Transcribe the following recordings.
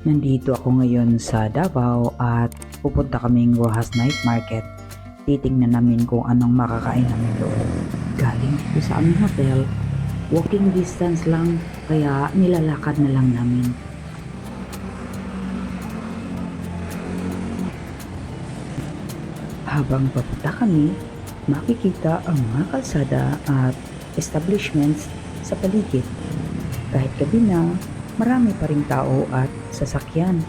Nandito ako ngayon sa Davao at pupunta kaming Rojas Night Market. Titingnan namin kung anong makakain namin doon. Galing dito sa aming hotel, walking distance lang kaya nilalakad na lang namin. Habang papunta kami, makikita ang mga kalsada at establishments sa paligid. Kahit gabi na, marami pa ring tao at sasakyan.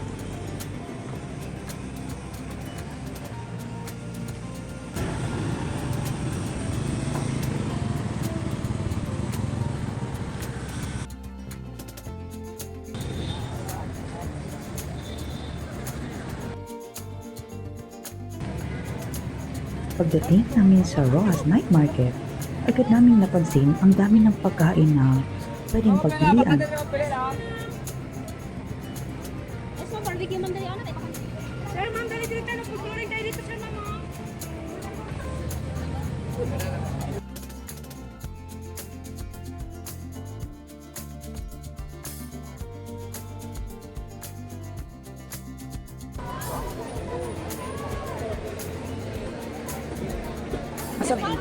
Pagdating namin sa Rojas Night Market, agad naming napansin ang dami ng pagkain na pwedeng pagpilian. Sir, ma'am, dali dito tayo. Pagkurin tayo dito, sir, ma'am. Masarap.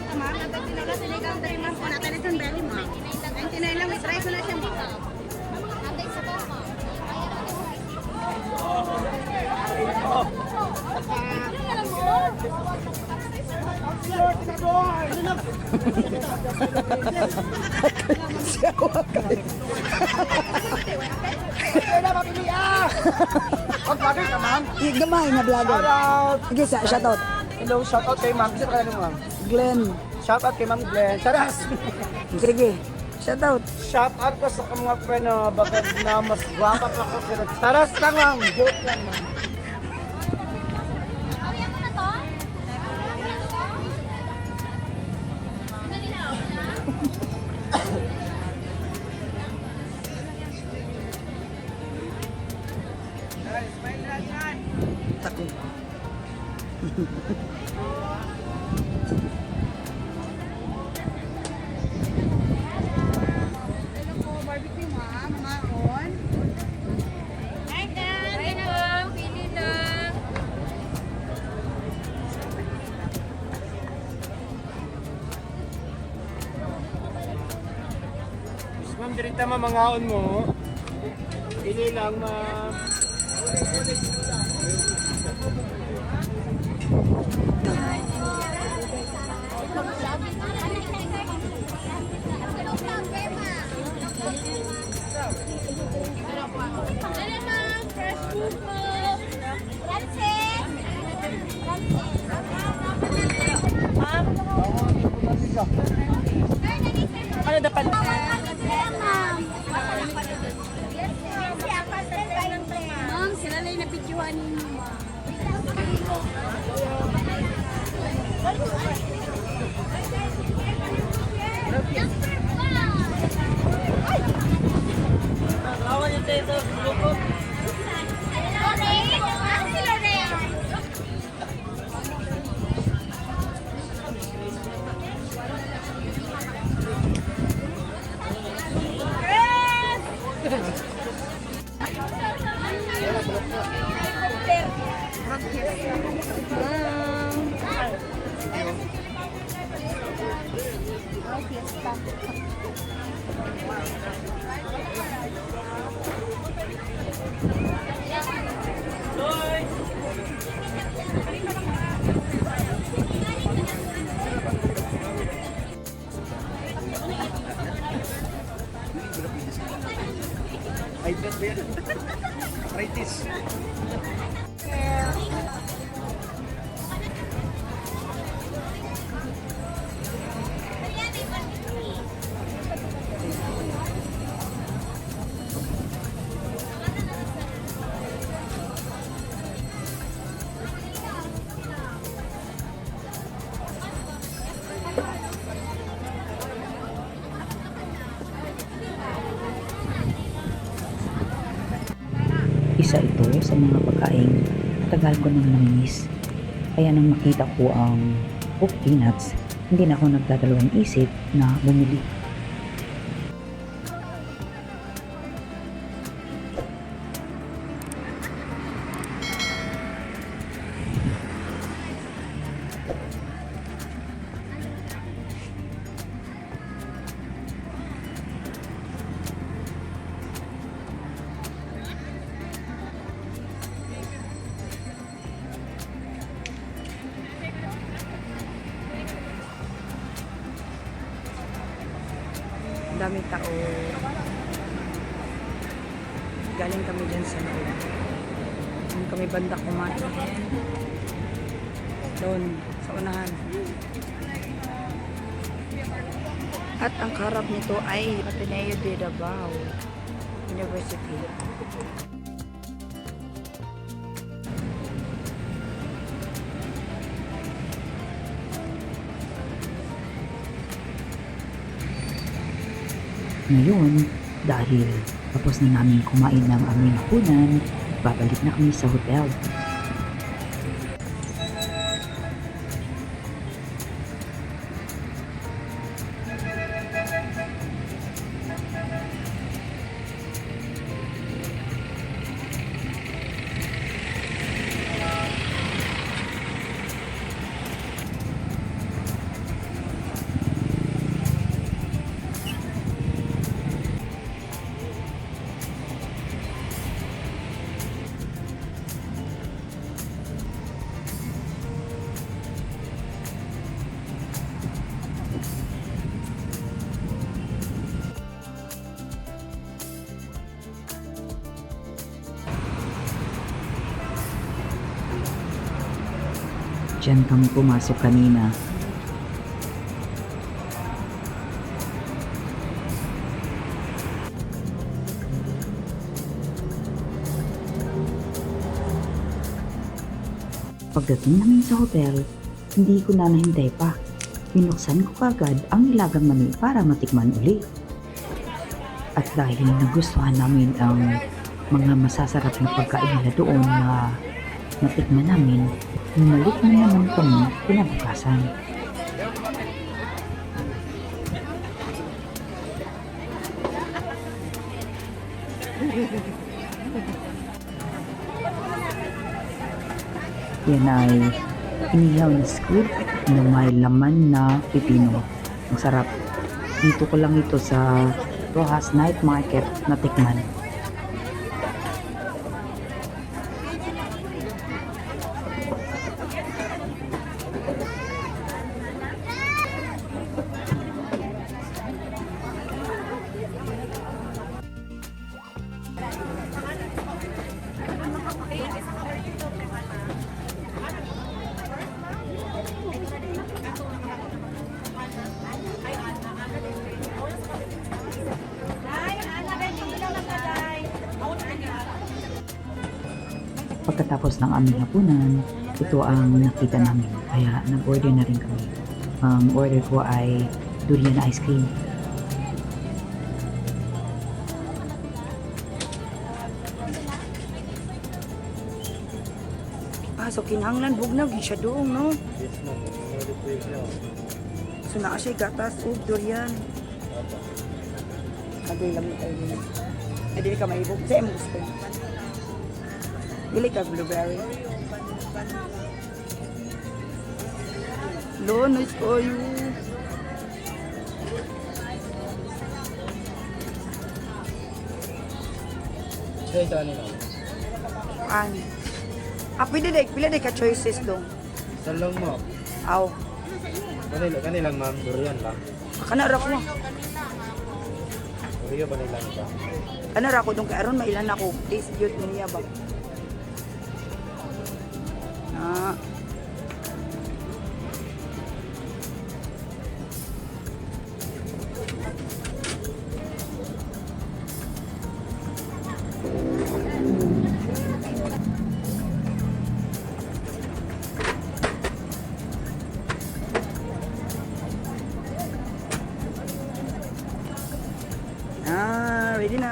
Ma'am, natin tinola, sinigang tayo, ma'am. Kung natin itong belly, ma'am. 99 lang, may try ko na siya, ma'am. Mag-vlogger ka, ma'am? Gamay na vlogger. Shoutout! Sige, shoutout. Hello, shoutout kay ma'am. Kasi kaya ma'am. Glenn. Shoutout kay ma'am Glenn. Charas! Sige, shoutout. Shoutout ko sa mga friend na bakit na mas guwapa pa ko. Pero charas lang, ma'am. Joke lang, ma'am. Tako. Hello po, barbecue, ma'am. Maon. Hi, Dan. Hi, ma'am. Pili lang. Ma'am, dirita mamangaon mo. Pili lang, ma'am. Fresh food po. Ano dapat? Ma'am, sila lang yung napidyohan ninyo, ma'am. Awan yung tayo sa grupo. Ay, bet ba yan? Arthritis. Isa ito sa mga pagkain tagal ko nang namiss. Kaya nang makita ko ang cooked peanuts, hindi na ako nagdadalawang isip na bumili. daming tao. Galing kami dyan sa loob. Doon kami banda kumain. Doon, sa unahan. At ang harap nito ay Ateneo de Davao University. Ngayon, dahil tapos na namin kumain ng aming hapunan, babalik na kami sa hotel. Diyan kami pumasok kanina. Pagdating namin sa hotel, hindi ko na nahintay pa. Binuksan ko kagad ang nilagang mani para matikman uli. At dahil nagustuhan namin ang mga masasarap na pagkain nila doon na natikman namin, bumalik na naman kami kinabukasan. Yan ay inihaw na squid na may laman na pipino. Ang sarap. Dito ko lang ito sa Rojas Night Market natikman. Pagkatapos ng aming hapunan, ito ang nakita namin. Kaya nag-order na rin kami. Order ko ay durian ice cream. So kinahanglan bugnag siya doon, no? So naa siya gatas ug durian. Agay lang tayo din. Ay dili ka maibog. Sa mo gusto. Dili ka blueberry. Lo, nice oil. Say ito ano lang. Ani. Pila ka choices dong. Salong mo. Aw. Kanilang ma'am, durian lang. Kana ra ko. Durian ba nilang ito? Kana ra ko dong kay aron mailan ako. Taste yun niya ba. Ah. Ready na.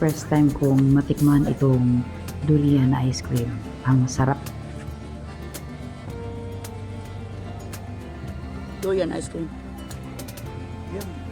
First time kong matikman itong durian ice cream. Ang sarap. Durian ice cream. Yan.